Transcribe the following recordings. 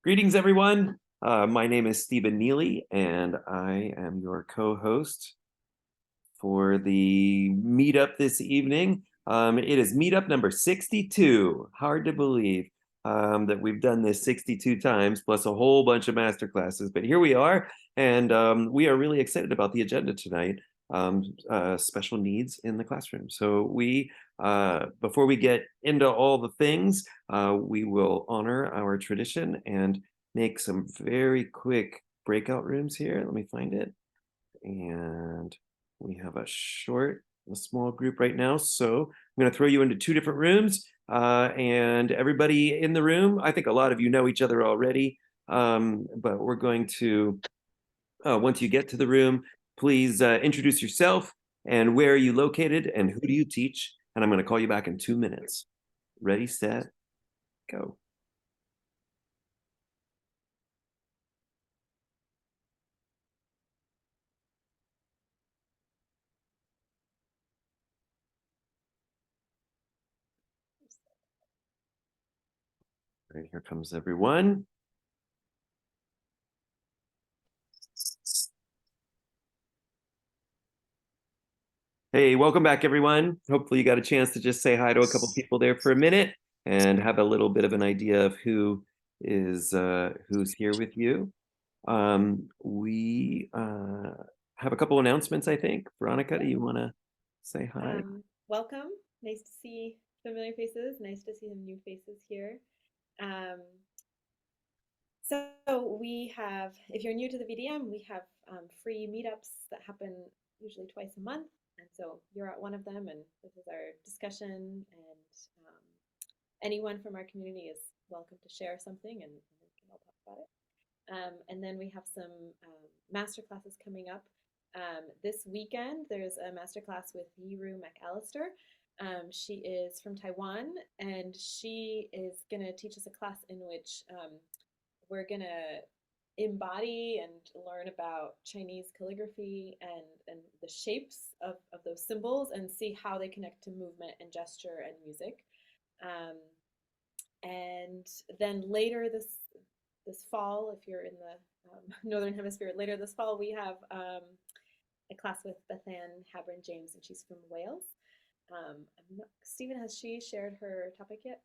Greetings, everyone. My name is Stephen Neely, and I am your co-host for the meetup this evening. It is meetup number 62. Hard to believe that we've done this 62 times, plus a whole bunch of masterclasses. But here we are, and we are really excited about the agenda tonight. Special needs in the classroom. So before we get into all the things, we will honor our tradition and make some very quick breakout rooms here. Let me find it. And we have a small group right now. So I'm going to throw you into two different rooms. And everybody in the room, I think a lot of you know each other already. But we're going to, once you get to the room, please introduce yourself and where are you located and who do you teach? And I'm going to call you back in 2 minutes. Ready, set, go. All right, here comes everyone. Hey, welcome back, everyone. Hopefully you got a chance to just say hi to a couple people there for a minute and have a little bit of an idea of who's here with you. We have a couple announcements, I think. Veronica, do you want to say hi? Welcome. Nice to see familiar faces. Nice to see some new faces here. Um, so we have, if you're new to the VDM, we have free meetups that happen usually twice a month. And so you're at one of them, and this is our discussion. And anyone from our community is welcome to share something, and we can all talk about it. And then we have some master classes coming up. This weekend, there's a master class with Yiru McAllister. She is from Taiwan, and she is going to teach us a class in which we're going to embody and learn about Chinese calligraphy and the shapes of those symbols and see how they connect to movement and gesture and music. Um, and then later this fall, if you're in the northern hemisphere, later this fall we have a class with Bethan Habron James, and she's from Wales. Stephen, has she shared her topic yet?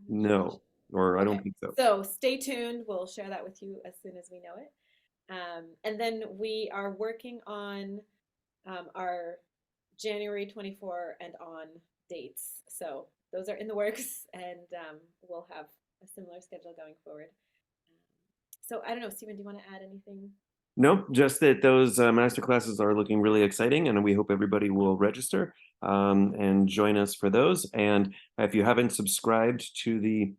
I'm not sure if she. No, or I don't Okay, think so. so stay tuned. We'll share that with you as soon as we know it. And then we are working on our January 24 and on dates. So those are in the works, and we'll have a similar schedule going forward. So I don't know, Stephen, do you want to add anything? Nope, just that those master classes are looking really exciting, and we hope everybody will register and join us for those. And if you haven't subscribed to the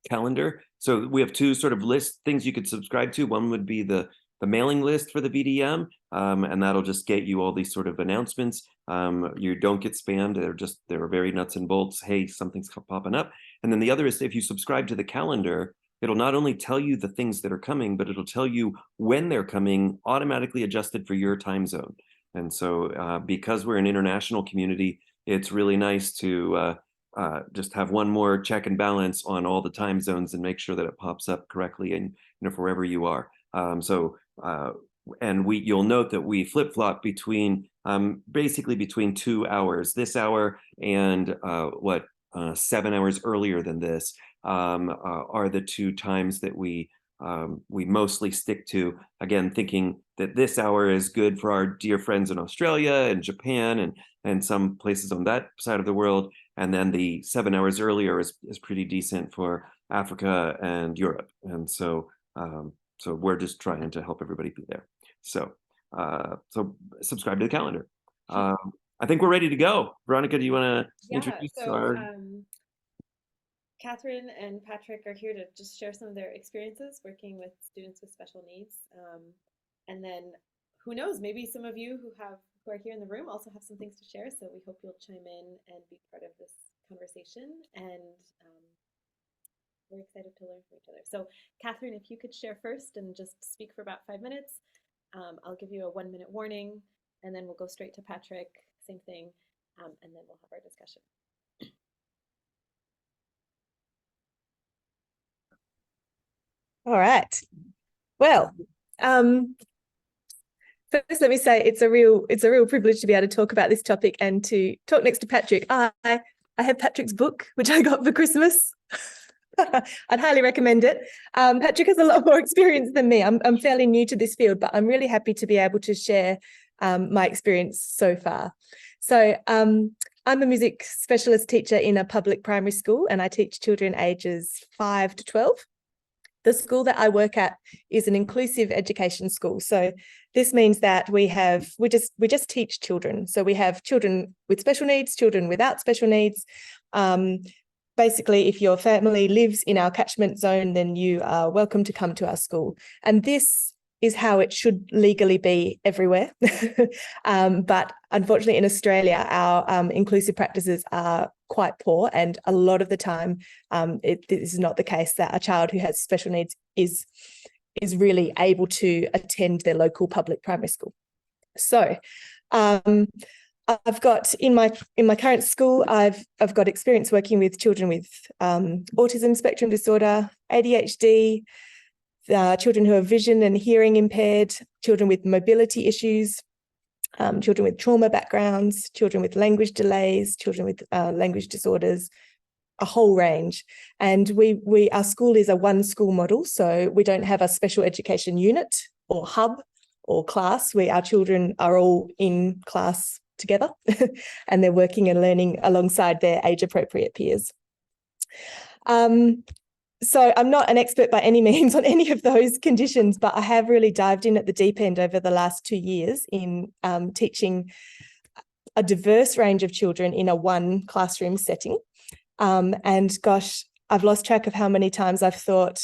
calendar, so we have two sort of list things you could subscribe to. One would be the mailing list for the VDM, and that'll just get you all these sort of announcements. You don't get spammed. They're very nuts and bolts. Hey, something's popping up. And then the other is if you subscribe to the calendar, it'll not only tell you the things that are coming, but it'll tell you when they're coming, automatically adjusted for your time zone. And so because we're an international community, it's really nice to just have one more check and balance on all the time zones and make sure that it pops up correctly and for wherever you are. And you'll note that we flip flop between basically between 2 hours, this hour and 7 hours earlier than this are the two times that we mostly stick to. Again, thinking that this hour is good for our dear friends in Australia and Japan and some places on that side of the world. And then the 7 hours earlier is pretty decent for Africa and Europe. And so we're just trying to help everybody be there. So subscribe to the calendar. I think we're ready to go. Veronica, do you want to Yeah, introduce so our? Catherine and Patrick are here to just share some of their experiences working with students with special needs. And then who knows, maybe some of you who are here in the room also have some things to share. So we hope you'll chime in and be part of this conversation. And we're excited to learn from each other. So Catherine, if you could share first and just speak for about 5 minutes, I'll give you a 1 minute warning, and then we'll go straight to Patrick, same thing, and then we'll have our discussion. All right. Well, first let me say it's a real privilege to be able to talk about this topic and to talk next to Patrick. I have Patrick's book, which I got for Christmas. I'd highly recommend it. Patrick has a lot more experience than me. I'm fairly new to this field, but I'm really happy to be able to share my experience so far. So I'm a music specialist teacher in a public primary school, and I teach children ages 5 to 12. The school that I work at is an inclusive education school. So this means that we just teach children. So we have children with special needs, children without special needs. Basically, if your family lives in our catchment zone, then you are welcome to come to our school. And this is how it should legally be everywhere. But unfortunately, in Australia, our inclusive practices are quite poor. And a lot of the time, this is not the case that a child who has special needs is really able to attend their local public primary school. So I've got in my current school, I've got experience working with children with autism spectrum disorder, ADHD, children who are vision and hearing impaired, children with mobility issues, children with trauma backgrounds, children with language delays, children with language disorders, a whole range. And our school is a one school model, so we don't have a special education unit or hub or class where our children are all in class together and they're working and learning alongside their age appropriate peers. So I'm not an expert by any means on any of those conditions, but I have really dived in at the deep end over the last 2 years in teaching a diverse range of children in a one classroom setting. And gosh, I've lost track of how many times I've thought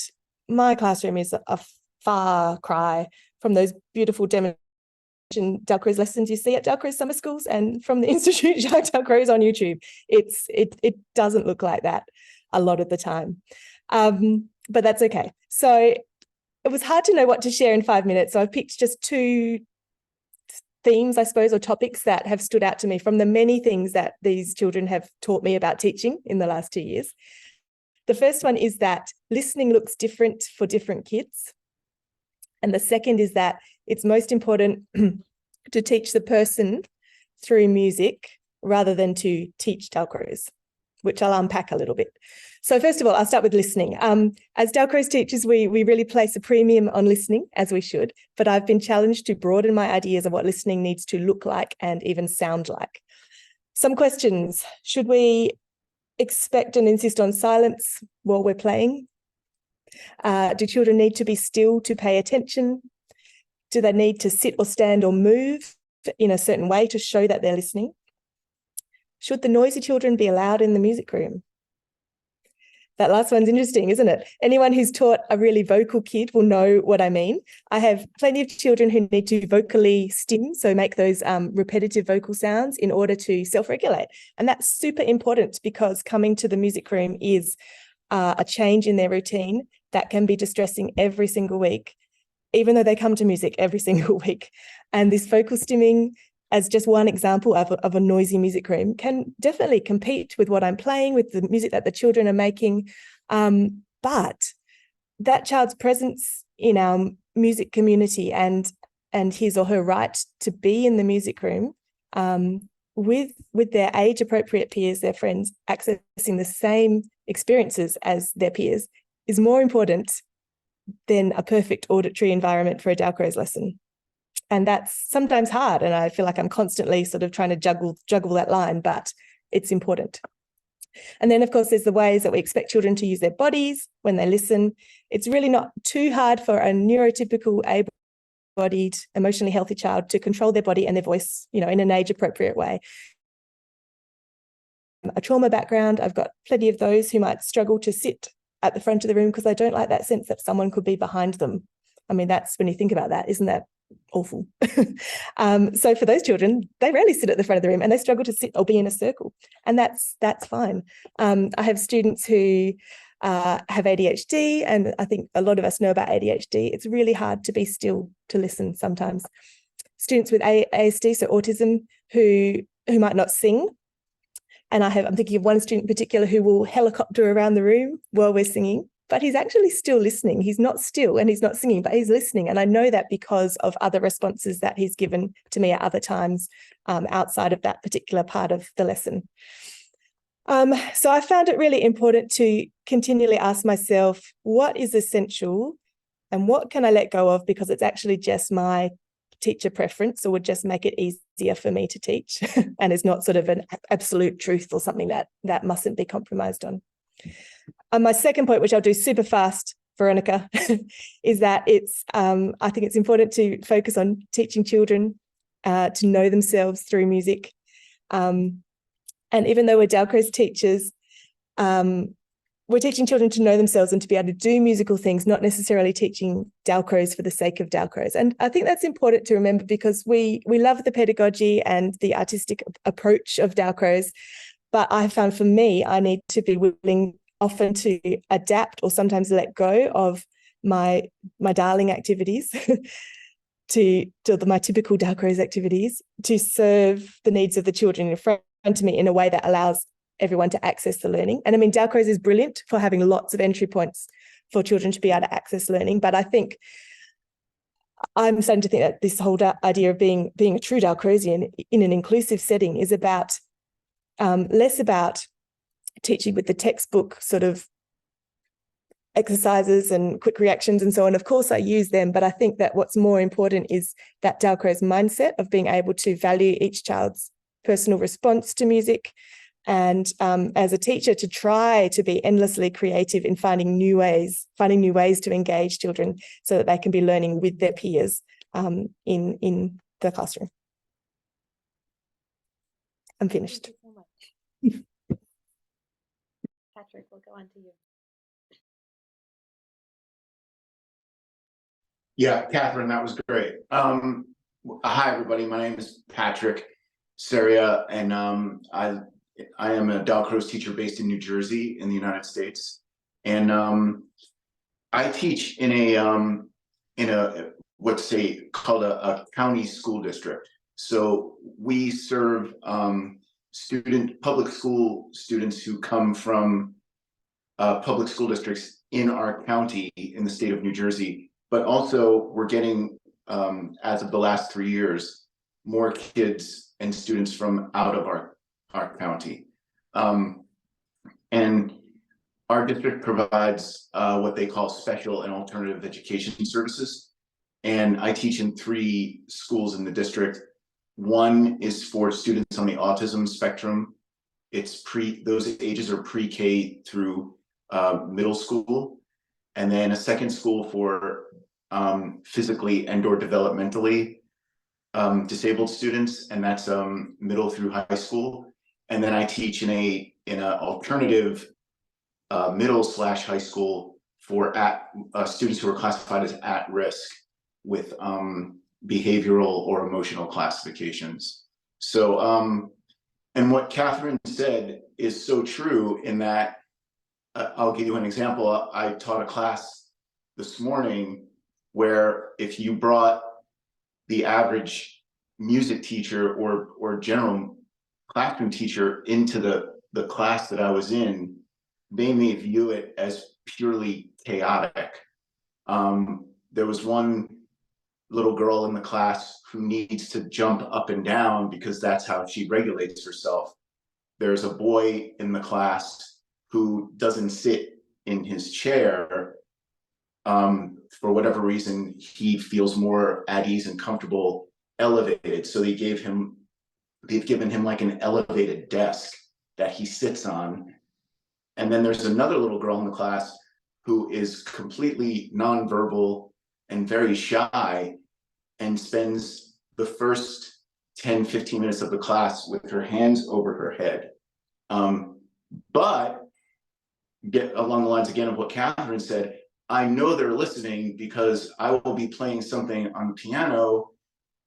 my classroom is a far cry from those beautiful Dalcroze lessons you see at Dalcroze summer schools and from the Institute Jacques Dalcroze on YouTube. It doesn't look like that a lot of the time. But that's okay. So it was hard to know what to share in 5 minutes. So I've picked just 2 themes, I suppose, or topics that have stood out to me from the many things that these children have taught me about teaching in the last 2 years. The first one is that listening looks different for different kids. And the second is that it's most important to teach the person through music rather than to teach Dalcroze, which I'll unpack a little bit. So first of all, I'll start with listening. As Dalcroze teachers, we really place a premium on listening, as we should, but I've been challenged to broaden my ideas of what listening needs to look like and even sound like. Some questions. Should we expect and insist on silence while we're playing? Do children need to be still to pay attention? Do they need to sit or stand or move in a certain way to show that they're listening? Should the noisy children be allowed in the music room? That last one's interesting, isn't it? Anyone who's taught a really vocal kid will know what I mean. I have plenty of children who need to vocally stim, so make those repetitive vocal sounds in order to self-regulate. And that's super important because coming to the music room is a change in their routine that can be distressing every single week, even though they come to music every single week. And this vocal stimming, as just one example of a noisy music room, can definitely compete with what I'm playing, with the music that the children are making. But that child's presence in our music community and his or her right to be in the music room with their age-appropriate peers, their friends, accessing the same experiences as their peers is more important than a perfect auditory environment for a Dalcroze lesson. And that's sometimes hard. And I feel like I'm constantly sort of trying to juggle that line, but it's important. And then, of course, there's the ways that we expect children to use their bodies when they listen. It's really not too hard for a neurotypical, able-bodied, emotionally healthy child to control their body and their voice, in an age-appropriate way. A trauma background, I've got plenty of those who might struggle to sit at the front of the room because they don't like that sense that someone could be behind them. I mean, that's when you think about that, isn't that awful? So for those children, they rarely sit at the front of the room and they struggle to sit or be in a circle, and that's fine. I have students who have ADHD, and I think a lot of us know about ADHD. It's really hard to be still to listen sometimes. Students with ASD, so autism, who might not sing. And I'm thinking of one student in particular who will helicopter around the room while we're singing. but he's actually still listening. He's not still and he's not singing, but he's listening. And I know that because of other responses that he's given to me at other times outside of that particular part of the lesson. So I found it really important to continually ask myself, what is essential and what can I let go of because it's actually just my teacher preference or would just make it easier for me to teach and is not sort of an absolute truth or something that mustn't be compromised on. My second point, which I'll do super fast, Veronica, is that I think it's important to focus on teaching children to know themselves through music. And even though we're Dalcroze teachers, we're teaching children to know themselves and to be able to do musical things, not necessarily teaching Dalcroze for the sake of Dalcroze. And I think that's important to remember because we love the pedagogy and the artistic approach of Dalcroze, but I found for me, I need to be willing often to adapt or sometimes let go of my darling activities to my typical Dalcroze activities to serve the needs of the children in front of me in a way that allows everyone to access the learning. And I mean, Dalcroze is brilliant for having lots of entry points for children to be able to access learning. But I think I'm starting to think that this whole idea of being a true Dalcrozian in an inclusive setting is about less about teaching with the textbook sort of exercises and quick reactions and so on. Of course, I use them, but I think that what's more important is that Dalcroze mindset of being able to value each child's personal response to music, and as a teacher to try to be endlessly creative in finding new ways to engage children so that they can be learning with their peers in the classroom. I'm finished. Thank you so much. Patrick, we'll go on to you. Yeah, Catherine, that was great. Hi, everybody. My name is Patrick Seria, and I am a Dalcroze teacher based in New Jersey in the United States. And I teach in a what's called a county school district. So we serve public school students who come from public school districts in our county in the state of New Jersey. But also we're getting, as of the last 3 years, more kids and students from out of our county. And our district provides what they call special and alternative education services. And I teach in 3 schools in the district. One is for students on the autism spectrum. Those ages are pre-K through middle school. And then a second school for physically and/or developmentally disabled students, and that's middle through high school. And then I teach in an alternative middle/high school for students who are classified as at risk with behavioral or emotional classifications. So, and what Catherine said is so true in that, I'll give you an example. I taught a class this morning where if you brought the average music teacher or general classroom teacher into the class that I was in, they may view it as purely chaotic. There was one little girl in the class who needs to jump up and down because that's how she regulates herself. There's a boy in the class who doesn't sit in his chair. For whatever reason, he feels more at ease and comfortable elevated. So they've given him like an elevated desk that he sits on. And then there's another little girl in the class who is completely nonverbal and very shy and spends the first 10-15 minutes of the class with her hands over her head. But get along the lines again of what Catherine said, I know they're listening because I will be playing something on the piano,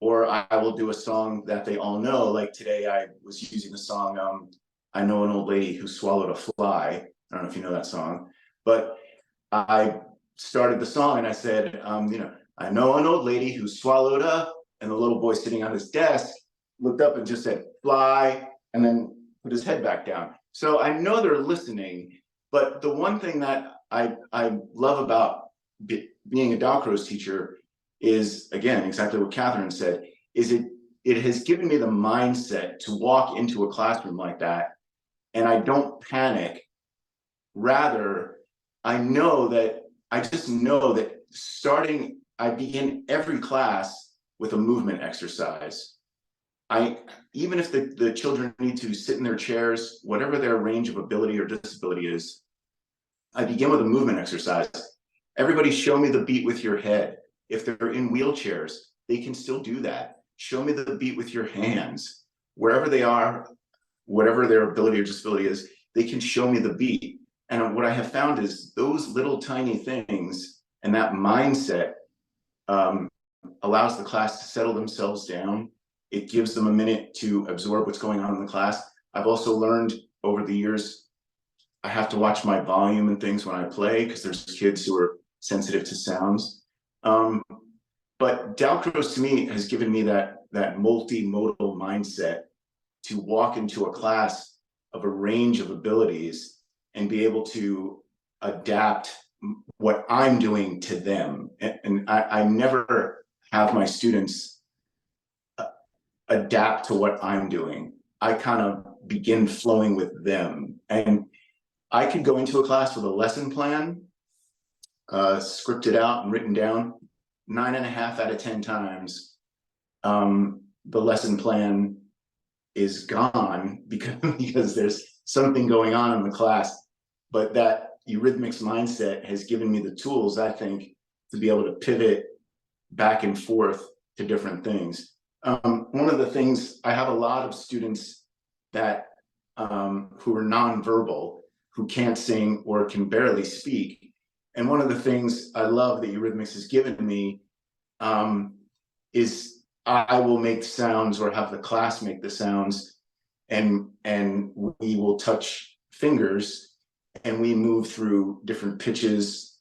or I will do a song that they all know. Like today I was using the song, I Know an Old Lady Who Swallowed a Fly. I don't know if you know that song, but I started the song and I said, I know an old lady who swallowed and the little boy sitting on his desk looked up and just said, fly, and then put his head back down. So I know they're listening, but the one thing that I love about being a Dalcroze teacher is, again, exactly what Catherine said, is it has given me the mindset to walk into a classroom like that, and I don't panic. Rather, I just know that I begin every class with a movement exercise. Even if the children need to sit in their chairs, whatever their range of ability or disability is, I begin with a movement exercise. Everybody show me the beat with your head. If they're in wheelchairs, they can still do that. Show me the beat with your hands. Wherever they are, whatever their ability or disability is, they can show me the beat. And what I have found is those little tiny things and that mindset allows the class to settle themselves down. It gives them a minute to absorb what's going on in the class. I've also learned over the years, I have to watch my volume and things when I play because there's kids who are sensitive to sounds. But Dalcroze to me has given me that multimodal mindset to walk into a class of a range of abilities and be able to adapt what I'm doing to them. And I never have my students adapt to what I'm doing. I kind of begin flowing with them. And I could go into a class with a lesson plan, scripted out and written down. 9.5 out of 10 times, the lesson plan is gone because there's something going on in the class. But that Eurythmics mindset has given me the tools, I think, to be able to pivot back and forth to different things. One of the things, I have a lot of students that who are nonverbal, who can't sing or can barely speak. And one of the things I love that Eurythmics has given me is I will make sounds or have the class make the sounds, and we will touch fingers and we move through different pitches,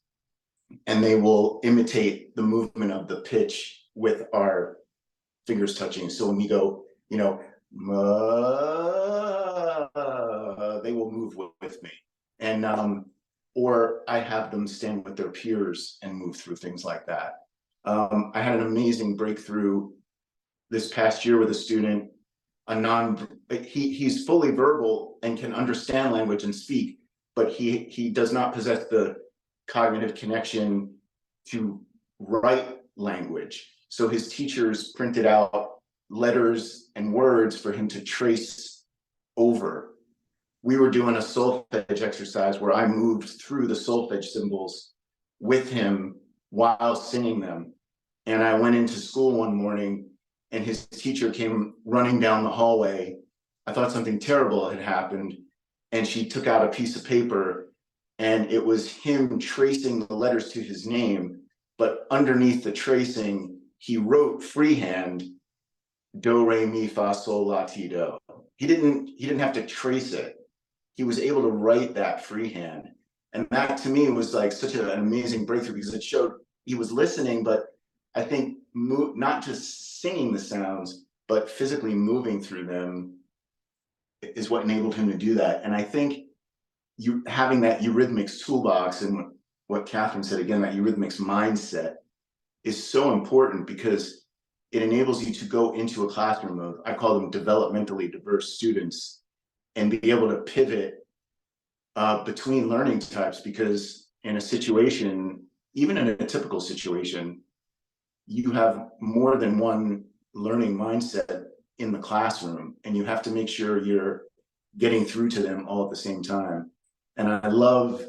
and they will imitate the movement of the pitch with our fingers touching. So when we go, you know, they will move with me. And or I have them stand with their peers and move through things like that. I had an amazing breakthrough this past year with a student, he's fully verbal and can understand language and speak, but he does not possess the cognitive connection to write language. So his teachers printed out letters and words for him to trace over. We were doing a solfege exercise where I moved through the solfege symbols with him while singing them. And I went into school one morning and his teacher came running down the hallway. I thought something terrible had happened. And she took out a piece of paper and it was him tracing the letters to his name. But underneath the tracing, he wrote freehand, do, re, mi, fa, sol, la, ti, do. He didn't have to trace it. He was able to write that freehand. And that to me was like such an amazing breakthrough because it showed he was listening, but I think not just singing the sounds, but physically moving through them is what enabled him to do that. And I think having that Eurythmics toolbox and what Catherine said, again, that Eurythmics mindset is so important because it enables you to go into a classroom of, I call them developmentally diverse students, and be able to pivot between learning types, because in a situation, even in a typical situation, you have more than one learning mindset in the classroom, and you have to make sure you're getting through to them all at the same time. And I love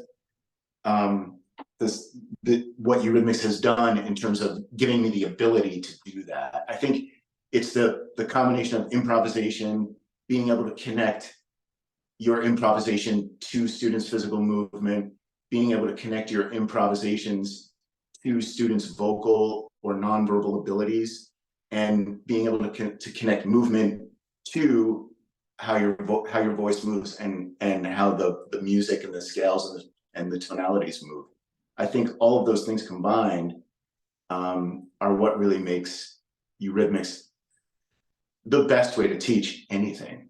what Eurythmics has done in terms of giving me the ability to do that. I think it's the combination of improvisation, being able to connect your improvisation to students' physical movement, being able to connect your improvisations to students' vocal or nonverbal abilities, and being able to connect movement to how your voice moves and how the music and the scales and the tonalities move. I think all of those things combined are what really makes Eurythmics the best way to teach anything.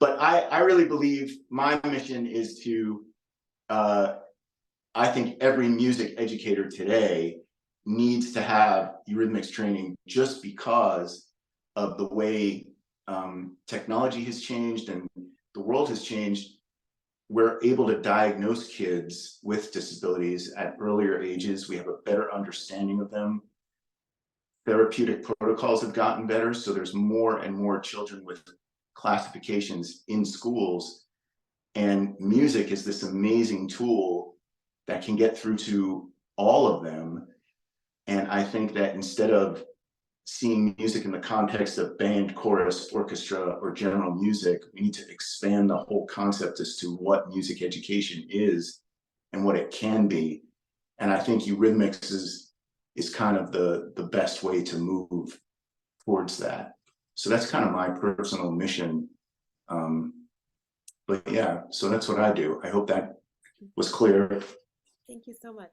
But I really believe my mission is to I think every music educator today needs to have Eurythmics training, just because of the way technology has changed and the world has changed. We're able to diagnose kids with disabilities at earlier ages. We have a better understanding of them. Therapeutic protocols have gotten better, so there's more and more children with classifications in schools. And music is this amazing tool that can get through to all of them. And I think that instead of seeing music in the context of band, chorus, orchestra, or general music, we need to expand the whole concept as to what music education is and what it can be. And I think Eurythmics is kind of the best way to move towards that. So that's kind of my personal mission. But yeah, so that's what I do. I hope that was clear. Thank you so much.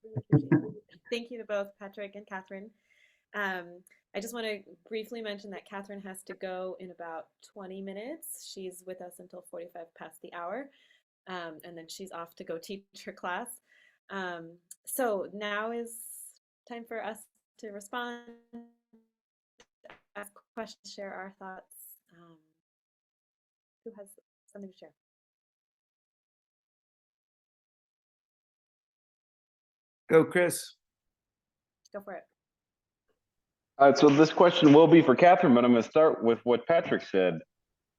Really appreciate it. Thank you to both Patrick and Catherine. I just want to briefly mention that Catherine has to go in about 20 minutes. She's with us until 45 past the hour, and then she's off to go teach her class. So now is time for us to respond, ask questions, share our thoughts. Who has something to share? Go, Chris. Go for it. So this question will be for Catherine, but I'm going to start with what Patrick said.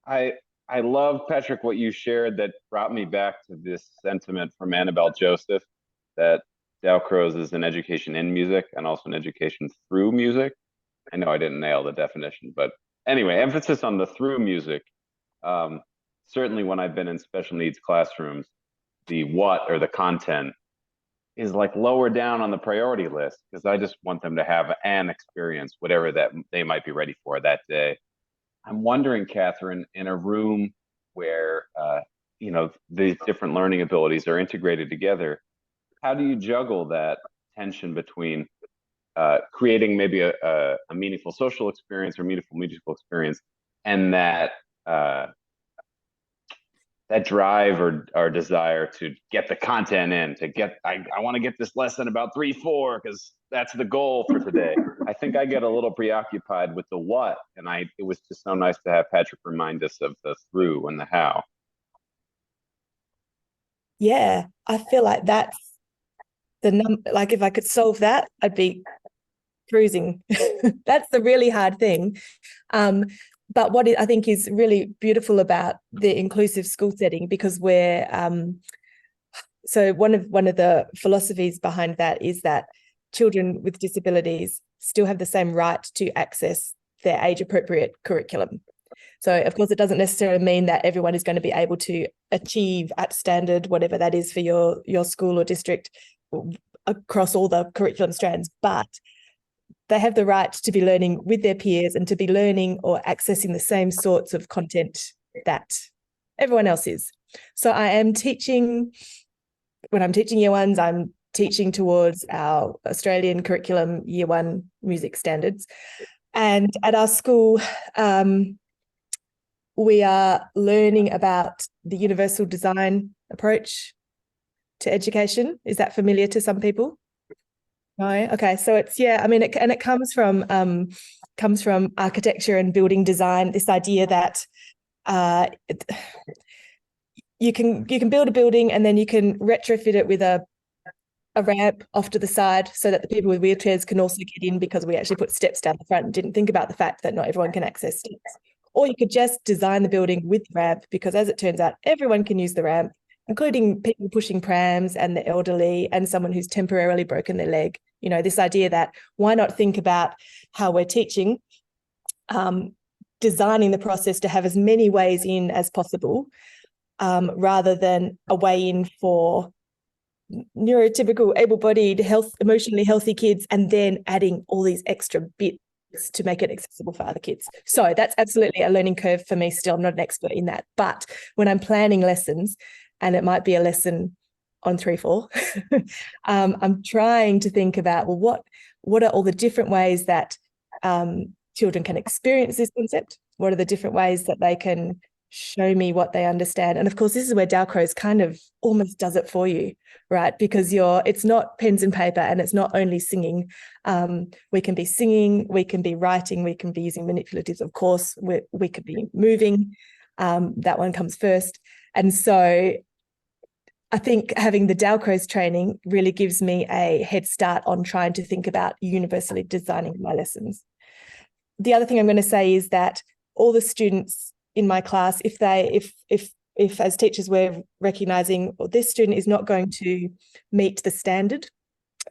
I love, Patrick, what you shared that brought me back to this sentiment from Annabelle Joseph, that Dalcroze is an education in music and also an education through music. I know I didn't nail the definition, but anyway, emphasis on the through music. Certainly when I've been in special needs classrooms, the what or the content is like lower down on the priority list, because I just want them to have an experience, whatever that they might be ready for that day. I'm wondering, Catherine, in a room where you know, these different learning abilities are integrated together, how do you juggle that tension between creating maybe a meaningful social experience or meaningful musical experience, and that that drive or desire to get the content in, to get, I want to get this lesson about 3/4 because that's the goal for today. I think I get a little preoccupied with the what, and it was just so nice to have Patrick remind us of the through and the how. Yeah, I feel like that's like if I could solve that, I'd be cruising. That's the really hard thing. But what I think is really beautiful about the inclusive school setting, because we're so one of the philosophies behind that is that children with disabilities still have the same right to access their age-appropriate curriculum. So, of course, it doesn't necessarily mean that everyone is going to be able to achieve at standard, whatever that is for your school or district, across all the curriculum strands, but they have the right to be learning with their peers and to be learning or accessing the same sorts of content that everyone else is. So I am teaching, when I'm teaching year ones, I'm teaching towards our Australian curriculum year one music standards. And at our school, we are learning about the universal design approach to education. Is that familiar to some people? No. Okay. So it's, yeah, I mean, it comes from architecture and building design, this idea that you can build a building and then you can retrofit it with a ramp off to the side so that the people with wheelchairs can also get in, because we actually put steps down the front and didn't think about the fact that not everyone can access steps. Or you could just design the building with the ramp, because as it turns out, everyone can use the ramp, including people pushing prams and the elderly and someone who's temporarily broken their leg. You know, this idea that why not think about how we're teaching, designing the process to have as many ways in as possible, rather than a way in for neurotypical, able-bodied, emotionally healthy kids, and then adding all these extra bits to make it accessible for other kids. So that's absolutely a learning curve for me still. I'm not an expert in that. But when I'm planning lessons, and it might be a lesson on 3/4, I'm trying to think about, well, what are all the different ways that children can experience this concept? What are the different ways that they can show me what they understand. And of course, this is where Dalcroze kind of almost does it for you, right? Because it's not pens and paper, and it's not only singing. We can be singing, we can be writing, we can be using manipulatives, of course, we could be moving. That one comes first. And so I think having the Dalcroze training really gives me a head start on trying to think about universally designing my lessons. The other thing I'm going to say is that all the students in my class, if as teachers we're recognizing, well, this student is not going to meet the standard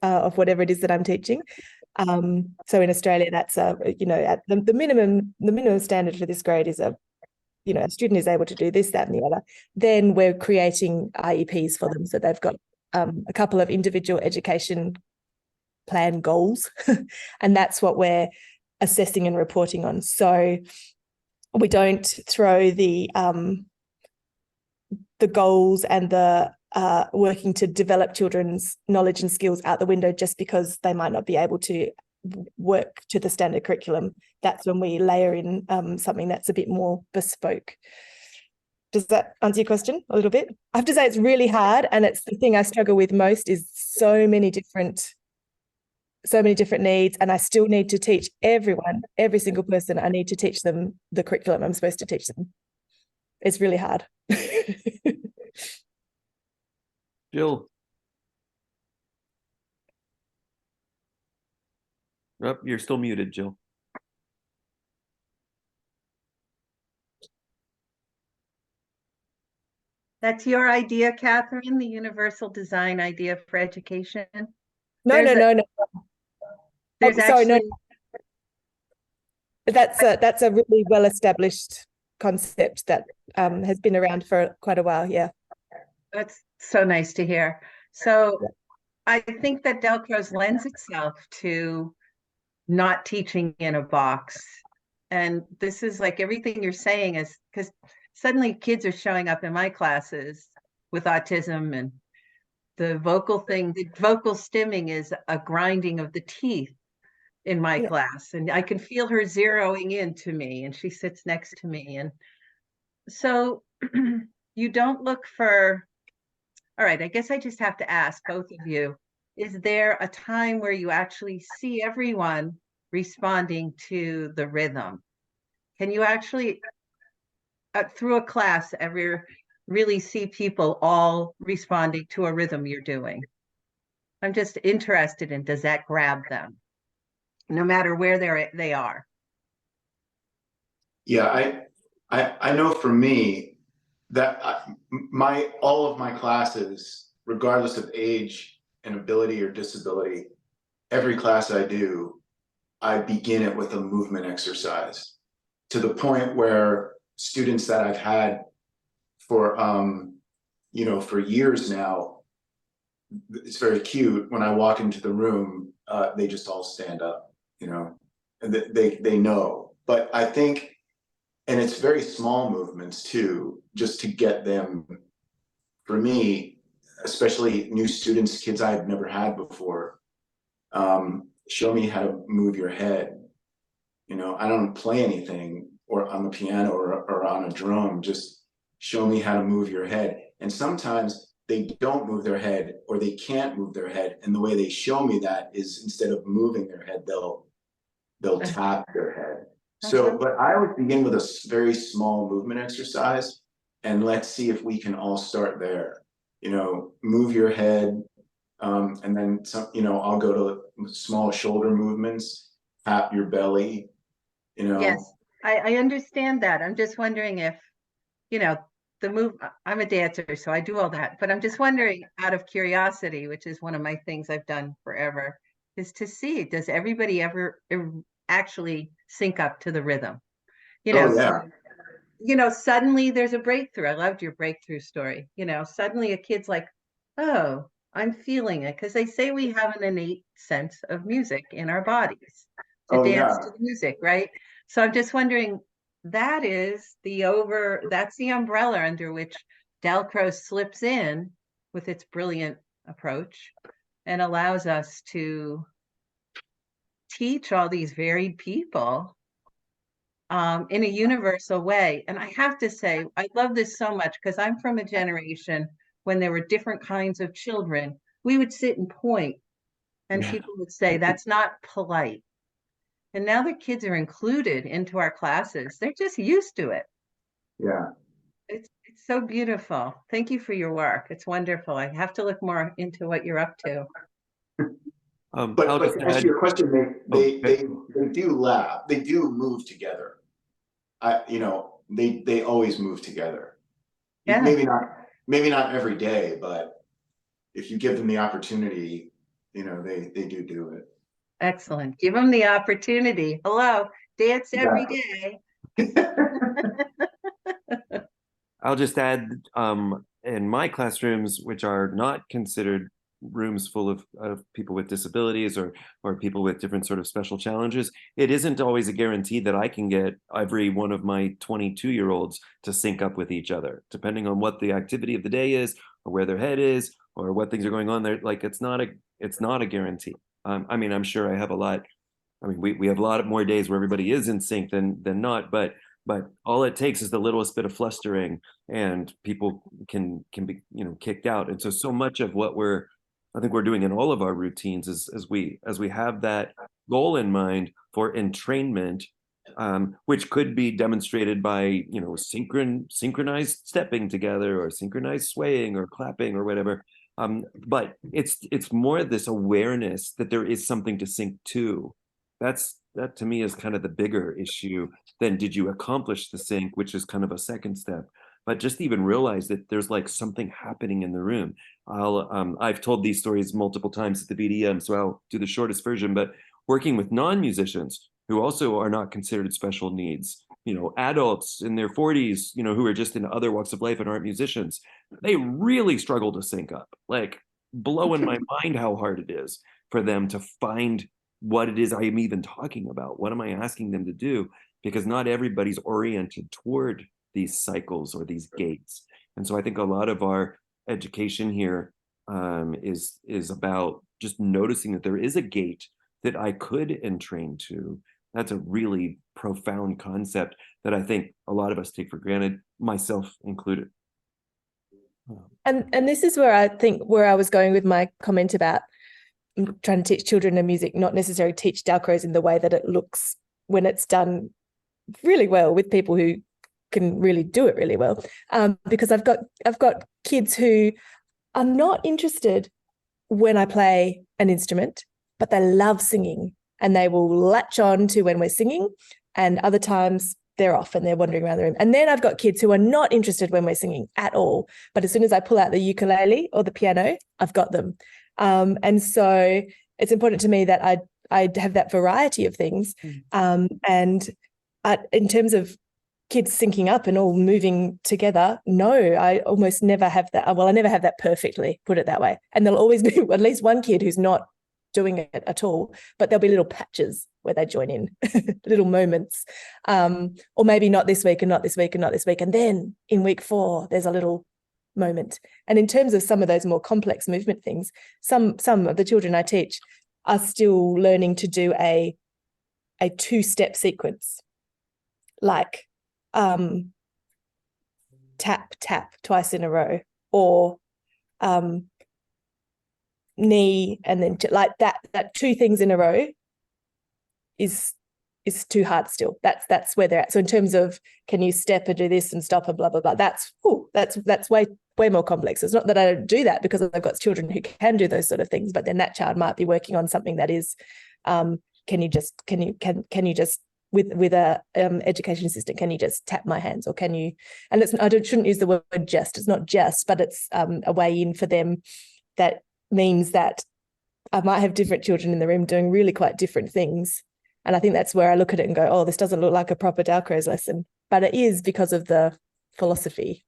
of whatever it is that I'm teaching. So in Australia, that's at the minimum standard for this grade is a student is able to do this, that, and the other. Then we're creating IEPs for them, so they've got a couple of individual education plan goals, and that's what we're assessing and reporting on. So we don't throw the goals and the working to develop children's knowledge and skills out the window just because they might not be able to work to the standard curriculum. That's when we layer in something that's a bit more bespoke. Does that answer your question a little bit? I have to say it's really hard, and it's the thing I struggle with most is so many different needs, and I still need to teach everyone, every single person. I need to teach them the curriculum I'm supposed to teach them. It's really hard. Jill. Oh, you're still muted, Jill. That's your idea, Catherine, the universal design idea for education? No. There's Sorry, no. actually, That's a really well-established concept that has been around for quite a while. Yeah. that's so nice to hear. So I think that Dalcroze lends itself to not teaching in a box. And this is like everything you're saying is because suddenly kids are showing up in my classes with autism, and the vocal stimming is a grinding of the teeth in my class. And I can feel her zeroing into me, and she sits next to me. And so you don't look for, all right, I guess I just have to ask both of you, is there a time where you actually see everyone responding to the rhythm? Can you actually, through a class, ever really see people all responding to a rhythm you're doing? I'm just interested in, does that grab them, no matter where they are? Yeah, I know for me that all of my classes, regardless of age and ability or disability, every class I do, I begin it with a movement exercise, to the point where students that I've had for for years now, it's very cute. When I walk into the room, they just all stand up, and they know. But I think, and it's very small movements too, just to get them, for me, especially new students, kids I've never had before, show me how to move your head. I don't play anything or on the piano or on a drum, just show me how to move your head. And sometimes they don't move their head, or they can't move their head. And the way they show me that is, instead of moving their head, they'll tap their head. So, but I would begin with a very small movement exercise, and let's see if we can all start there. Move your head, and then some. I'll go to small shoulder movements, tap your belly. Yes, I understand that. I'm just wondering if, the move. I'm a dancer, so I do all that. But I'm just wondering, out of curiosity, which is one of my things I've done forever, is to see, does everybody ever actually sync up to the rhythm? Suddenly there's a breakthrough. I loved your breakthrough story. Suddenly a kid's like, oh, I'm feeling it, because they say we have an innate sense of music in our bodies to dance to the music, right? So I'm just wondering, that's the umbrella under which Dalcroze slips in with its brilliant approach and allows us to teach all these varied people in a universal way. And I have to say, I love this so much because I'm from a generation when there were different kinds of children. We would sit and point, and Yeah. people would say, that's not polite. And now the kids are included into our classes. They're just used to it. Yeah. It's so beautiful. Thank you for your work. It's wonderful. I have to look more into what you're up to. But I'll to just answer add, your question, they okay. do lab, they do move together. They always move together. Yeah. Maybe not every day, but if you give them the opportunity, they do it. Excellent. Give them the opportunity. Hello, dance every day. I'll just add, in my classrooms, which are not considered rooms full of people with disabilities or people with different sort of special challenges, it isn't always a guarantee that I can get every one of my 22-year-olds to sync up with each other, depending on what the activity of the day is, or where their head is, or what things are going on there. Like it's not a guarantee. I mean, I'm sure I have a lot. I mean, we have a lot more days where everybody is in sync than not, but all it takes is the littlest bit of flustering and people can be, kicked out. And so much of what I think we're doing in all of our routines is as we have that goal in mind for entrainment, which could be demonstrated by, synchronized stepping together or synchronized swaying or clapping or whatever. But it's more this awareness that there is something to sync to. That to me is kind of the bigger issue than did you accomplish the sync, which is kind of a second step. But just even realize that there's like something happening in the room. I've told these stories multiple times at the BDM, so I'll do the shortest version. But working with non-musicians who also are not considered special needs, adults in their 40s, who are just in other walks of life and aren't musicians, they really struggle to sync up. Like blowing my mind how hard it is for them to find what it is I am even talking about. What am I asking them to do? Because not everybody's oriented toward these cycles or these gates. And so I think a lot of our education here is about just noticing that there is a gate that I could entrain to. That's a really profound concept that I think a lot of us take for granted, myself included. And this is where I think where I was going with my comment about trying to teach children the music, not necessarily teach Dalcroze in the way that it looks when it's done really well with people who can really do it really well. Because I've got kids who are not interested when I play an instrument, but they love singing and they will latch on to when we're singing, and other times they're off and they're wandering around the room. And then I've got kids who are not interested when we're singing at all, but as soon as I pull out the ukulele or the piano, I've got them. And so it's important to me that I have that variety of things. And in terms of kids syncing up and all moving together, no, I almost never have that. Well, I never have that perfectly, put it that way. And there'll always be at least one kid who's not doing it at all, but there'll be little patches where they join in, little moments. Or maybe not this week and not this week and not this week. And then in week 4, there's a little moment. And in terms of some of those more complex movement things, some of the children I teach are still learning to do a 2-step sequence, like tap tap twice in a row, or knee and then like that 2 things in a row is too hard still. That's where they're at. So in terms of can you step and do this and stop and blah blah blah, that's way more complex. It's not that I don't do that, because I've got children who can do those sort of things, but then that child might be working on something that is can you just with a education assistant, can you just tap my hands, or can you, and shouldn't use the word just, it's not just, but it's a way in for them that means that I might have different children in the room doing really quite different things. And I think that's where I look at it and go, oh, this doesn't look like a proper Dalcroze lesson, but it is because of the philosophy.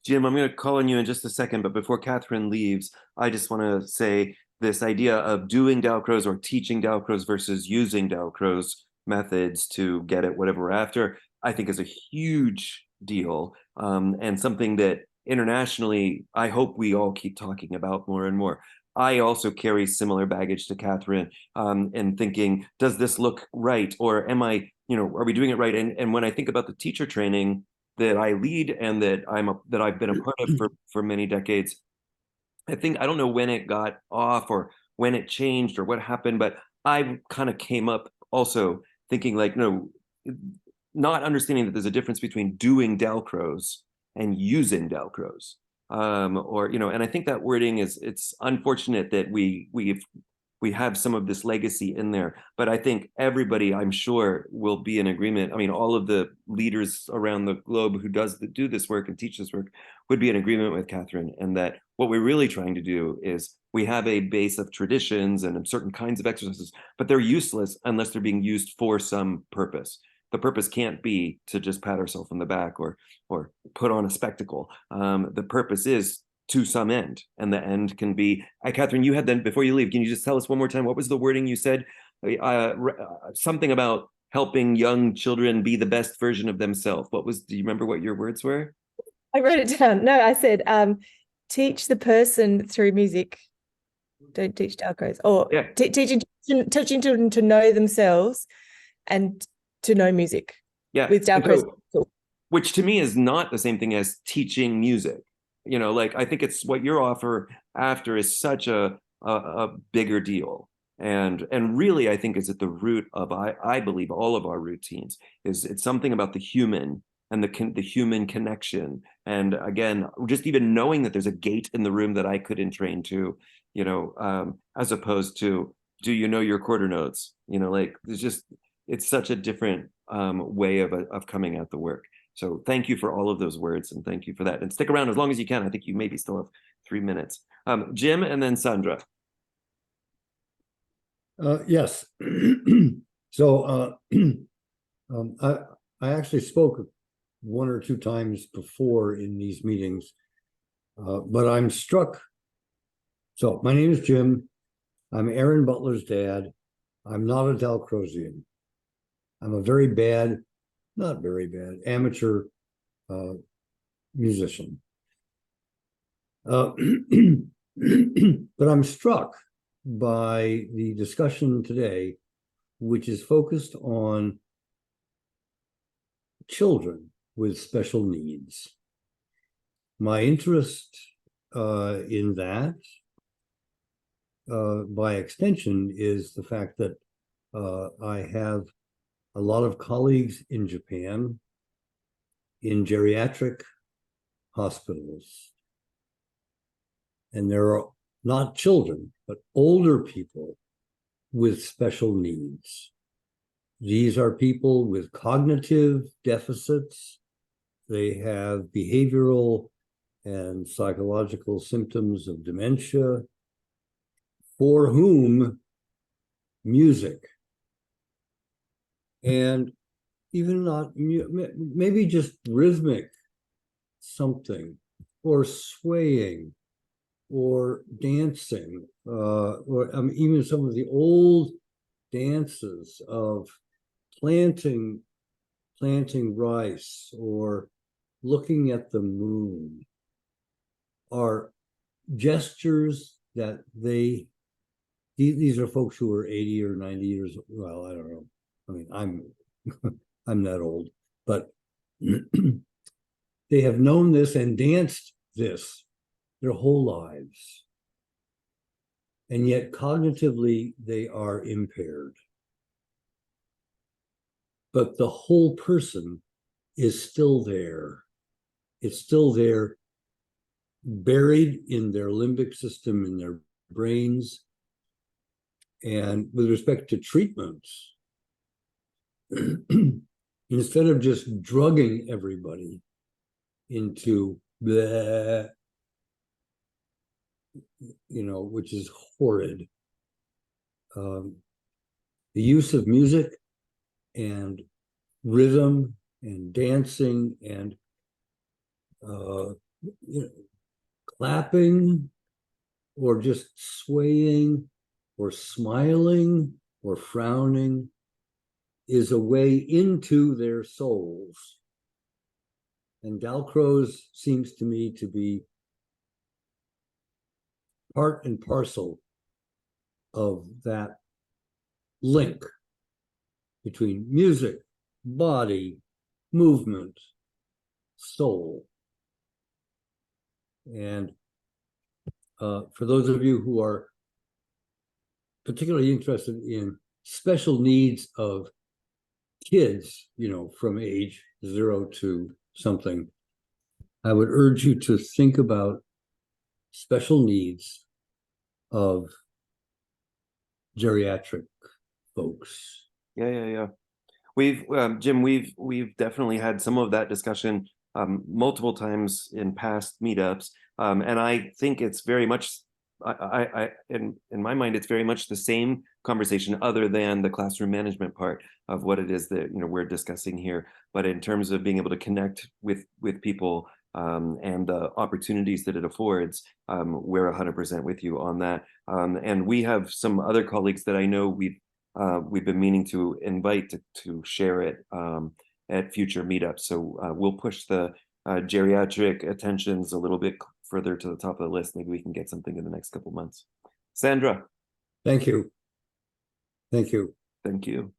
Jim, I'm going to call on you in just a second, but before Catherine leaves, I just want to say this idea of doing Dalcroze or teaching Dalcroze versus using Dalcroze methods to get at whatever we're after, I think is a huge deal, and something that internationally, I hope we all keep talking about more and more. I also carry similar baggage to Catherine, and thinking, does this look right? Or am I, are we doing it right? And when I think about the teacher training that I lead and that I've been a part of for many decades, I think, I don't know when it got off or when it changed or what happened, but I kind of came up also thinking like, no, not understanding that there's a difference between doing Dalcroze and using Dalcroze. And I think that wording it's unfortunate that we have some of this legacy in there, but I think everybody, I'm sure, will be in agreement. I mean, all of the leaders around the globe who do this work and teach this work would be in agreement with Catherine, and that what we're really trying to do is we have a base of traditions and certain kinds of exercises, but they're useless unless they're being used for some purpose. The purpose can't be to just pat ourselves on the back or put on a spectacle. The purpose is to some end, and the end can be. Catherine, you had then, before you leave, can you just tell us one more time what was the wording you said? Something about helping young children be the best version of themselves. Do you remember what your words were? I wrote it down. No, I said, teach the person through music. Don't teach Dalcroze. Or Yeah. teaching children to know themselves and to know music. Yeah. With Dalcroze. Which to me is not the same thing as teaching music. Like, I think it's what your offer after is such a bigger deal. And really, I think is at the root of, I believe, all of our routines. It's something about the human and the human connection. And again, just even knowing that there's a gate in the room that I could entrain to, as opposed to, do you know your quarter notes? Like, it's such a different way of coming at the work. So thank you for all of those words, and thank you for that. And stick around as long as you can. I think you maybe still have 3 minutes. Jim, and then Sandra. Yes. So I actually spoke 1 or 2 times before in these meetings, but I'm struck. So my name is Jim. I'm Aaron Butler's dad. I'm not a Dalcrozian. I'm a very bad, not very bad, amateur musician. But I'm struck by the discussion today, which is focused on children with special needs. My interest in that, by extension, is the fact that I have a lot of colleagues in Japan in geriatric hospitals. And there are not children, but older people with special needs. These are people with cognitive deficits. They have behavioral and psychological symptoms of dementia, for whom music, and even not, maybe just rhythmic something, or swaying, or dancing, or even some of the old dances of planting rice or looking at the moon are gestures that these are folks who are 80 or 90 years, well, I don't know. I mean, I'm that old, but they have known this and danced this their whole lives. And yet cognitively, they are impaired. But the whole person is still there. It's still there, buried in their limbic system, in their brains. And with respect to treatments, instead of just drugging everybody into bleh, which is horrid, the use of music and rhythm and dancing and clapping or just swaying or smiling or frowning is a way into their souls. And Dalcroze seems to me to be part and parcel of that link between music, body, movement, soul. And for those of you who are particularly interested in special needs of kids, you know, from age 0 to something, I would urge you to think about special needs of geriatric folks. Yeah. We've Jim, we've definitely had some of that discussion multiple times in past meetups, and I think it's very much, in my mind, it's very much the same conversation, other than the classroom management part of what it is that, you know, we're discussing here. But in terms of being able to connect with people and the opportunities that it affords, we're 100% with you on that. And we have some other colleagues that I know we've been meaning to invite to share it at future meetups. So we'll push the geriatric attentions a little bit further to the top of the list. Maybe we can get something in the next couple months. Sandra. Thank you. Thank you. Thank you.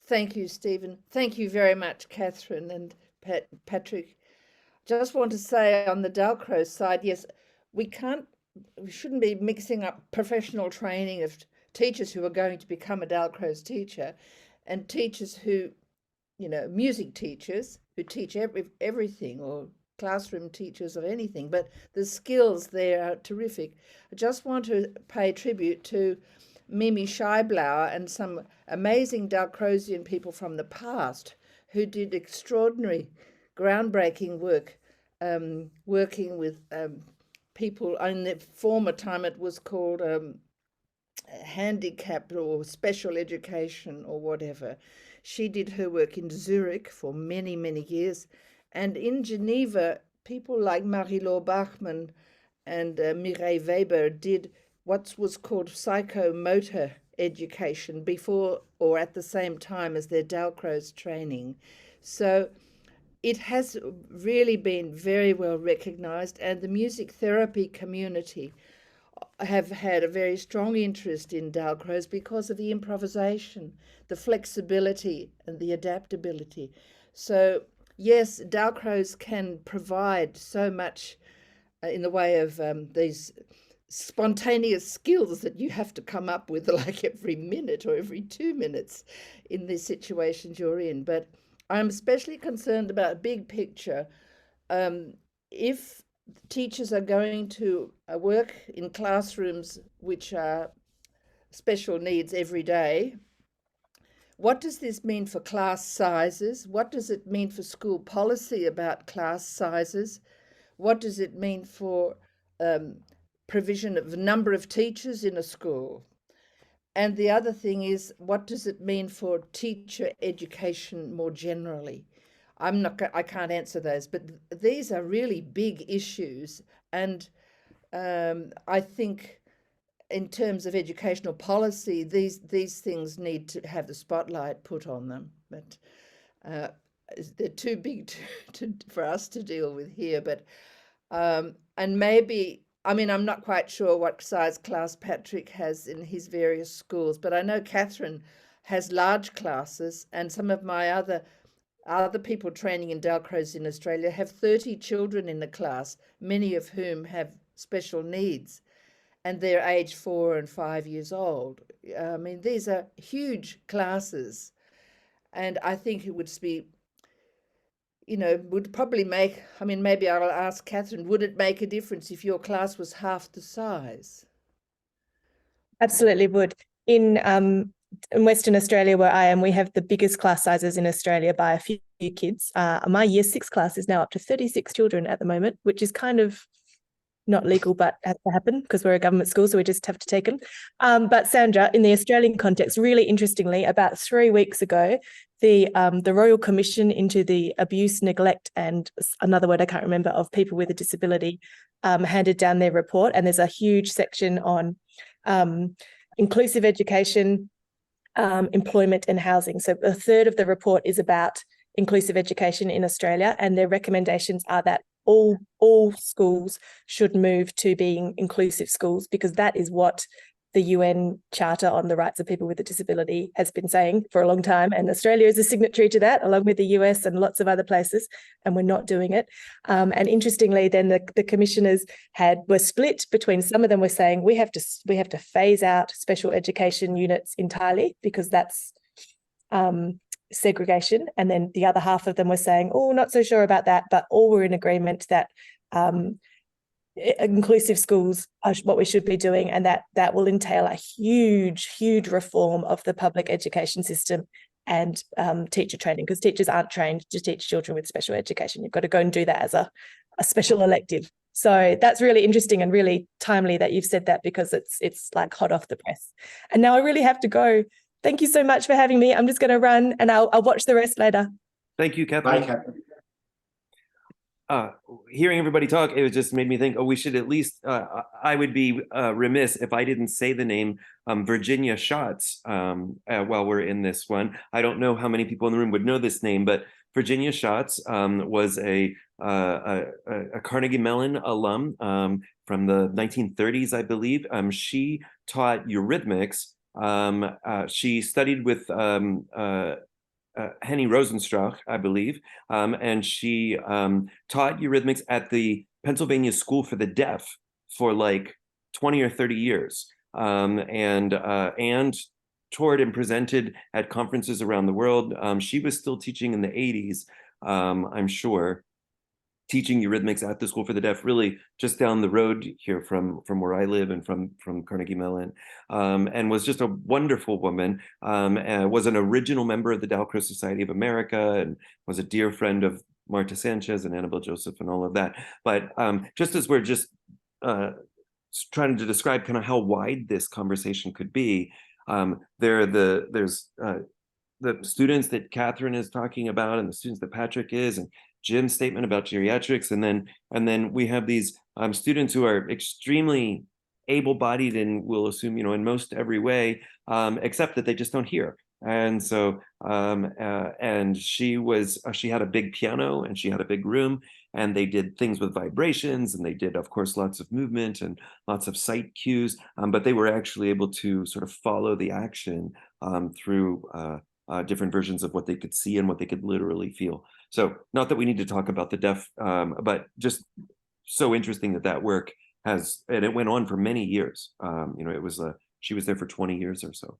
Thank you, Stephen. Thank you very much, Catherine and Patrick. Just want to say on the Dalcroze side, yes, we shouldn't be mixing up professional training of teachers who are going to become a Dalcroze teacher and teachers who, you know, music teachers who teach everything, or classroom teachers of anything, but the skills there are terrific. I just want to pay tribute to Mimi Scheiblauer and some amazing Dalcrozian people from the past who did extraordinary, groundbreaking work, working with people. In the former time it was called handicapped or special education or whatever. She did her work in Zurich for many, many years. And in Geneva, people like Marie-Laure Bachmann and Mireille Weber did what was called psychomotor education before or at the same time as their Dalcroze training. So it has really been very well recognized, and the music therapy community have had a very strong interest in Dalcroze because of the improvisation, the flexibility and the adaptability. So yes, Dalcroze can provide so much in the way of these spontaneous skills that you have to come up with like every minute or every 2 minutes in the situations you're in. But I'm especially concerned about big picture. If teachers are going to work in classrooms which are special needs every day, what does this mean for class sizes? What does it mean for school policy about class sizes? What does it mean for provision of a number of teachers in a school? And the other thing is, what does it mean for teacher education more generally? I can't answer those, but these are really big issues. And I think in terms of educational policy, these things need to have the spotlight put on them. But they're too big for us to deal with here. But and maybe, I mean, I'm not quite sure what size class Patrick has in his various schools, but I know Catherine has large classes, and some of my other people training in Dalcroze in Australia have 30 children in the class, many of whom have special needs, and they're age 4 and 5 years old. I mean, these are huge classes, and I think it would be, you know, would probably make, I mean, maybe I'll ask Catherine, would it make a difference if your class was half the size? Absolutely would. In Western Australia, where I am, we have the biggest class sizes in Australia by a few kids. My year 6 class is now up to 36 children at the moment, which is kind of not legal, but has to happen because we're a government school, so we just have to take them. But Sandra, in the Australian context, really interestingly, about 3 weeks ago, the Royal Commission into the Abuse, Neglect, and another word I can't remember, of people with a disability handed down their report, and there's a huge section on inclusive education, employment and housing. So a third of the report is about inclusive education in Australia, and their recommendations are that all schools should move to being inclusive schools, because that is what the UN Charter on the Rights of People with a Disability has been saying for a long time. And Australia is a signatory to that, along with the US and lots of other places, and we're not doing it. And interestingly, then the commissioners were split between, some of them were saying we have to phase out special education units entirely because that's segregation. And then the other half of them were saying, oh, not so sure about that, but all were in agreement that inclusive schools are what we should be doing, and that will entail a huge reform of the public education system and teacher training, because teachers aren't trained to teach children with special education. You've got to go and do that as a special elective. So that's really interesting and really timely that you've said that, because it's like hot off the press. And now I really have to go. Thank you so much for having me. I'm just going to run and I'll watch the rest later. Thank you, Catherine. Bye, Catherine. Hearing everybody talk, it just made me think, we should at least, I would be remiss if I didn't say the name Virginia Schatz while we're in this one. I don't know how many people in the room would know this name, but Virginia Schatz was a Carnegie Mellon alum from the 1930s, I believe. She taught eurythmics. She studied with Henny Rosenstrauch, I believe, and she taught eurythmics at the Pennsylvania School for the Deaf for like 20 or 30 years, and toured and presented at conferences around the world. She was still teaching in the 80s, I'm sure, teaching eurythmics at the School for the Deaf, really just down the road here from where I live and from Carnegie Mellon, and was just a wonderful woman, was an original member of the Dalcroze Society of America, and was a dear friend of Marta Sanchez and Annabelle Joseph and all of that. But just as we're just trying to describe kind of how wide this conversation could be, there's the students that Catherine is talking about, and the students that Patrick is, and Jim's statement about geriatrics, and then we have these students who are extremely able-bodied, and we'll assume, in most every way, except that they just don't hear. And so, and she had a big piano, and she had a big room, and they did things with vibrations, and they did, of course, lots of movement and lots of sight cues, but they were actually able to sort of follow the action through different versions of what they could see and what they could literally feel. So not that we need to talk about the deaf, but just so interesting that work and it went on for many years. It was she was there for 20 years or so.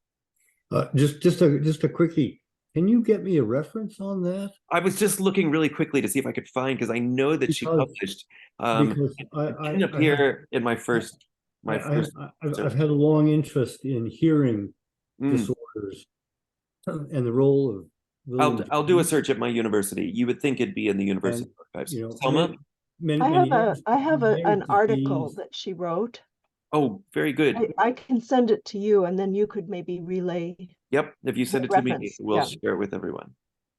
Just a quickie. Can you get me a reference on that? I was just looking really quickly to see if I could find, because I know that she published. Because it didn't appear in my first. I've had a long interest in hearing disorders and the role of I'll do a search at my university. You would think it'd be in the university archives. Selma? I have an article that she wrote. Oh, very good. I can send it to you, and then you could maybe relay. Yep, if you send it to me, we'll share it with everyone.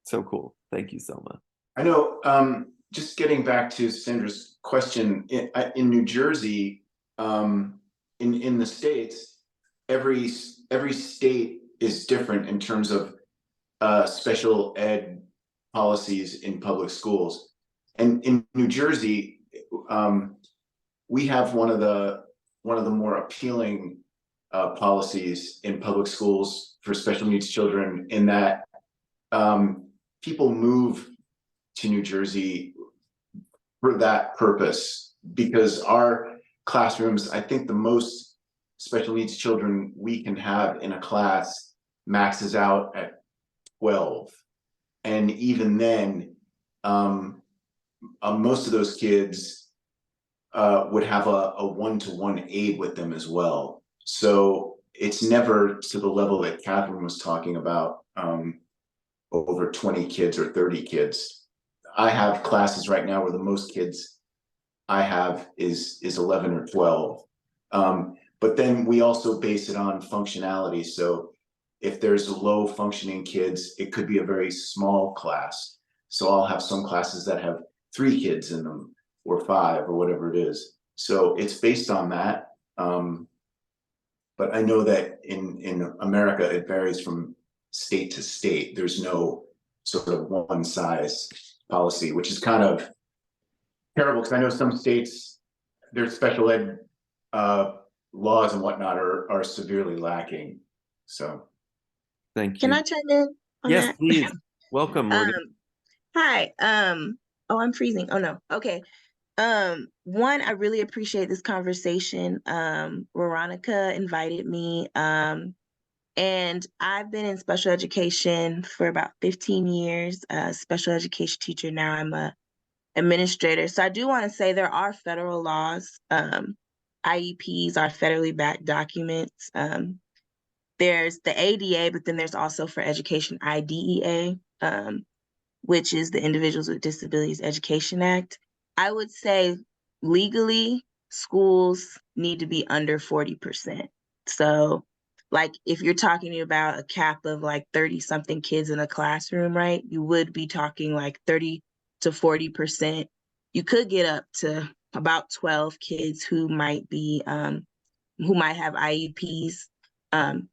So cool. Thank you, Selma. I know, just getting back to Sandra's question, in New Jersey, in the States, every state is different in terms of special ed policies in public schools. And in New Jersey, we have one of the more appealing policies in public schools for special needs children, in that people move to New Jersey for that purpose, because our classrooms, I think the most special needs children we can have in a class maxes out at 12. And even then, most of those kids would have a one-to-one aide with them as well. So it's never to the level that Catherine was talking about, over 20 kids or 30 kids. I have classes right now where the most kids I have is 11 or 12. But then we also base it on functionality. So if there's low functioning kids, it could be a very small class. So I'll have some classes that have 3 kids in them, or 5, or whatever it is. So it's based on that. But I know that in America, it varies from state to state. There's no sort of one size policy, which is kind of terrible because I know some states, their special ed laws and whatnot are severely lacking. So Thank you. Can I chime in on Yes, that? please. Welcome, Morgan. Hi. Oh, I'm freezing. Oh no. Okay. One, I really appreciate this conversation. Veronica invited me. And I've been in special education for about 15 years, special education teacher. Now I'm a administrator. So I do want to say there are federal laws. IEPs are federally backed documents. There's the ADA, but then there's also for education IDEA, which is the Individuals with Disabilities Education Act. I would say legally, schools need to be under 40%. So like if you're talking about a cap of like 30 something kids in a classroom, right? You would be talking like 30 to 40%. You could get up to about 12 kids who might be, who might have IEPs.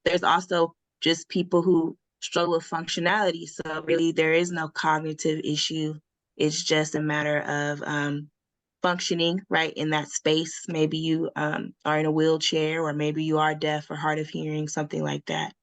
There's also just people who struggle with functionality. So really there is no cognitive issue. It's just a matter of functioning right in that space. Maybe you are in a wheelchair, or maybe you are deaf or hard of hearing, something like that.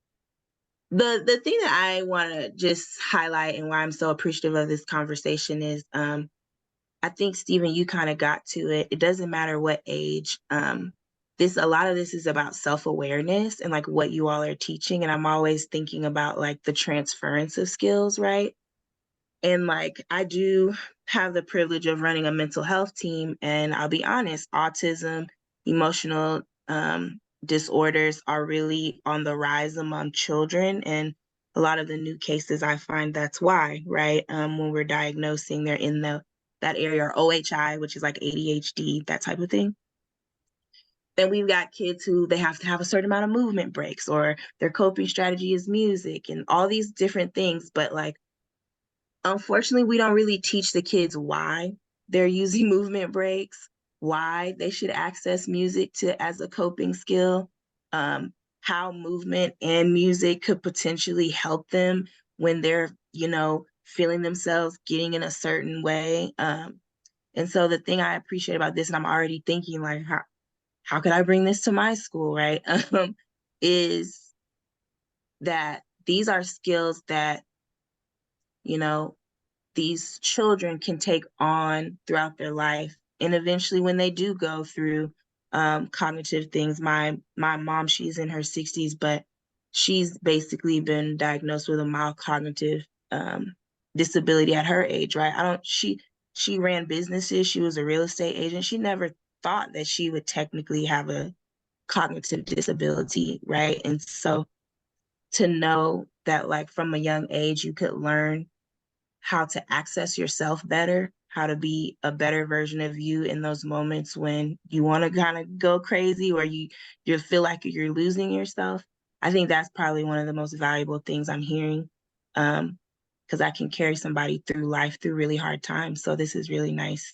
The thing that I want to just highlight and why I'm so appreciative of this conversation is I think, Stephen, you kind of got to it. It doesn't matter what age. A lot of this is about self-awareness and like what you all are teaching. And I'm always thinking about like the transference of skills, right? And like I do have the privilege of running a mental health team, and I'll be honest, autism, emotional disorders are really on the rise among children. And a lot of the new cases, I find that's why, right? When we're diagnosing, they're in that area, or OHI, which is like ADHD, that type of thing. Then we've got kids who they have to have a certain amount of movement breaks, or their coping strategy is music and all these different things. But like, unfortunately, we don't really teach the kids why they're using movement breaks, why they should access music as a coping skill, how movement and music could potentially help them when they're, feeling themselves getting in a certain way. And so the thing I appreciate about this, and I'm already thinking like, how could I bring this to my school, right? Is that these are skills that, these children can take on throughout their life. And eventually when they do go through cognitive things, my mom, she's in her 60s, but she's basically been diagnosed with a mild cognitive disability at her age, right? She ran businesses. She was a real estate agent. She never thought that she would technically have a cognitive disability, right? And so to know that like from a young age, you could learn how to access yourself better, how to be a better version of you in those moments when you want to kind of go crazy, or you feel like you're losing yourself. I think that's probably one of the most valuable things I'm hearing, because I can carry somebody through life through really hard times. So this is really nice.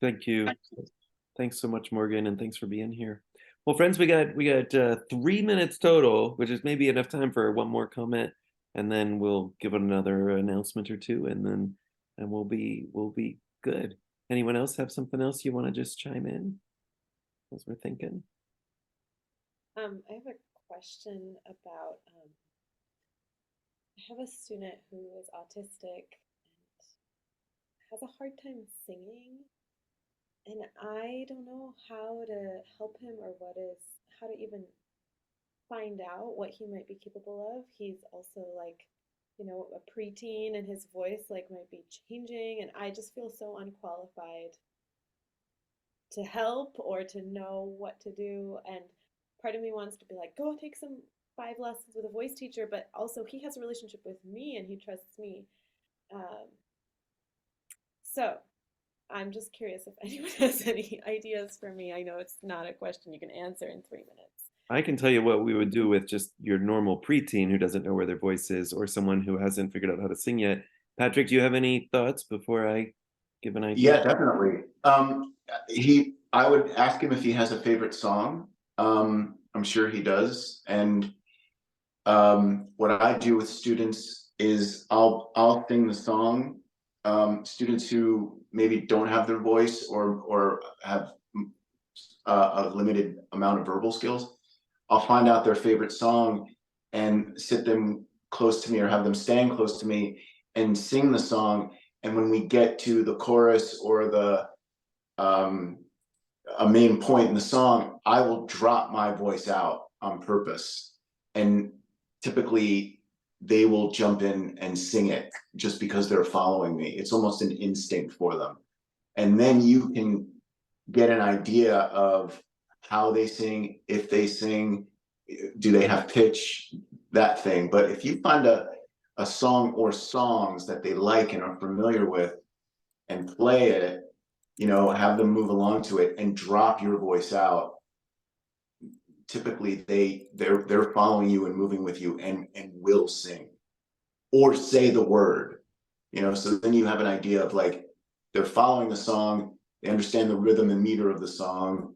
Thank you. Thanks so much, Morgan, and thanks for being here. Well, friends, we got 3 minutes total, which is maybe enough time for one more comment, and then we'll give another announcement or two, and we'll be good. Anyone else have something else you want to just chime in as we're thinking? I have a question about I have a student who is autistic and has a hard time singing, and I don't know how to help him, or how to even find out what he might be capable of. He's also like, a preteen, and his voice like might be changing, and I just feel so unqualified to help or to know what to do. And part of me wants to be like, go take some 5 lessons with a voice teacher, but also he has a relationship with me and he trusts me. So I'm just curious if anyone has any ideas for me. I know it's not a question you can answer in 3 minutes. I can tell you what we would do with just your normal preteen who doesn't know where their voice is, or someone who hasn't figured out how to sing yet. Patrick, do you have any thoughts before I give an idea? Yeah, definitely. I would ask him if he has a favorite song. I'm sure he does. And what I do with students is I'll sing the song students who maybe don't have their voice or have a limited amount of verbal skills. I'll find out their favorite song and sit them close to me or have them stand close to me and sing the song. And when we get to the chorus or the a main point in the song, I will drop my voice out on purpose. And typically they will jump in and sing it just because they're following me. It's almost an instinct for them. And then you can get an idea of how they sing, if they sing, do they have pitch, that thing. But if you find a song or songs that they like and are familiar with and play it, you know, have them move along to it and drop your voice out, typically they're following you and moving with you and will sing or say the word, you know. So then you have an idea of like, they're following the song, they understand the rhythm and meter of the song.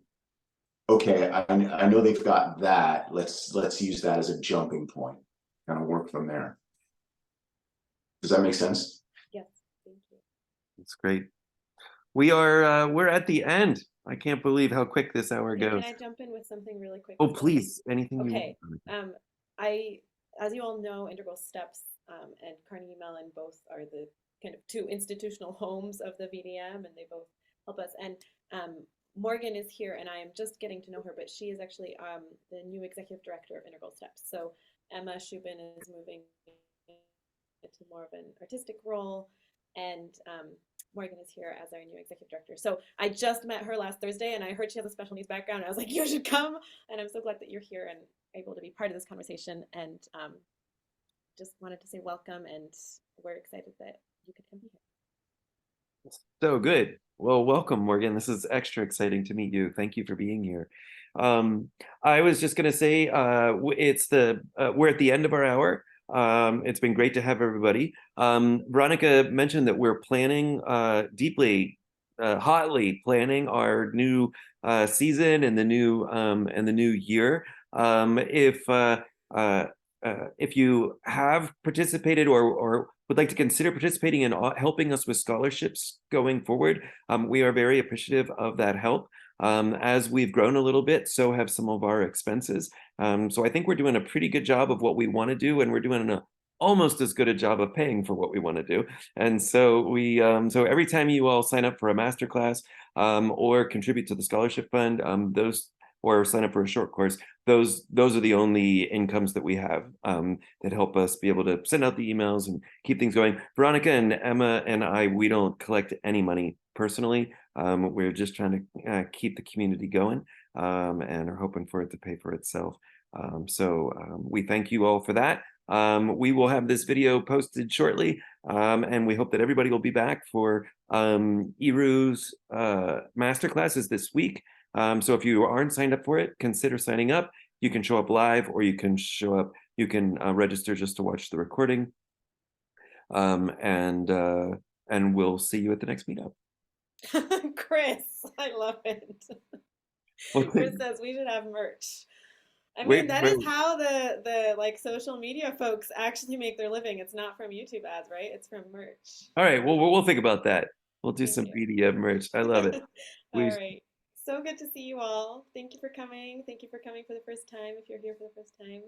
Okay, I know they've got that. Let's use that as a jumping point, kind of work from there. Does that make sense? Yes, thank you. That's great. We're at the end. I can't believe how quick this hour Can goes. I jump in with something really quick? Oh, before- please, anything you Okay. want. As you all know, Integral Steps and Carnegie Mellon both are the kind of two institutional homes of the VDM, and they both help us. And Morgan is here, and I am just getting to know her, but she is actually the new executive director of Integral Steps. So Emma Shubin is moving into more of an artistic role, and Morgan is here as our new executive director. So I just met her last Thursday, and I heard she has a special needs background. I was like, you should come, and I'm so glad that you're here and able to be part of this conversation. And just wanted to say welcome, and we're excited that you could come here. So good. Well, welcome, Morgan. This is extra exciting to meet you. Thank you for being here. I was just going to say, we're at the end of our hour. It's been great to have everybody. Veronica mentioned that we're planning hotly planning our new season and the new year. If you have participated or would like to consider participating in helping us with scholarships going forward, we are very appreciative of that help. As we've grown a little bit, so have some of our expenses. So I think we're doing a pretty good job of what we want to do, and we're doing almost as good a job of paying for what we want to do. And so so every time you all sign up for a masterclass or contribute to the scholarship fund, or sign up for a short course, those are the only incomes that we have that help us be able to send out the emails and keep things going. Veronica and Emma and I, we don't collect any money personally. We're just trying to keep the community going and are hoping for it to pay for itself. So we thank you all for that. We will have this video posted shortly, and we hope that everybody will be back for Iru's masterclasses this week. So if you aren't signed up for it, consider signing up. You can show up live, or you can register just to watch the recording. And we'll see you at the next meetup. Chris, I love it. Chris says we should have merch. I mean, that is how the like social media folks actually make their living. It's not from YouTube ads, right? It's from merch. All right, well, we'll think about that. We'll do some PDF merch. I love it. All right. So good to see you all. Thank you for coming. Thank you for coming for the first time, if you're here for the first time.